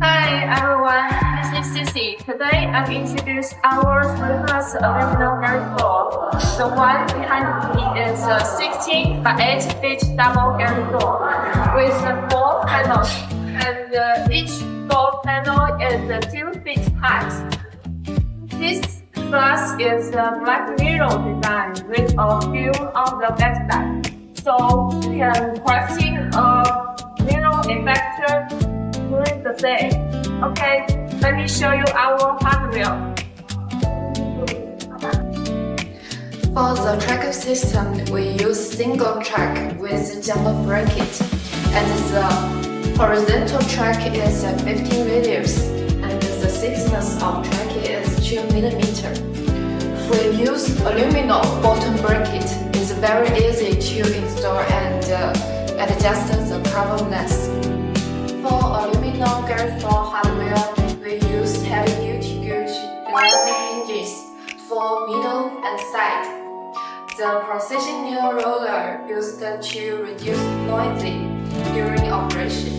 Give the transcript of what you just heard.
Hi everyone, this is Cici. Today I'm introduce our Frameless aluminum garage door. The one behind me is a 16 by 8 feet double garage door with 4 panels, and each door panel is 2 feet high. This glass is a black mirror design with a view on the backside, so you can practice a mirror effect during the day. Okay, let me show you our hardware. For the track system, we use single track with jumper bracket, and the horizontal track is 15 radius, and the thickness of track is 2 mm. We use aluminum bottom bracket. It's very easy to install and adjust the coverless. For aluminum garage door hardware, we use heavy-duty gauge 11 hinges for middle and side. The precision nail roller used to reduce noise during operation.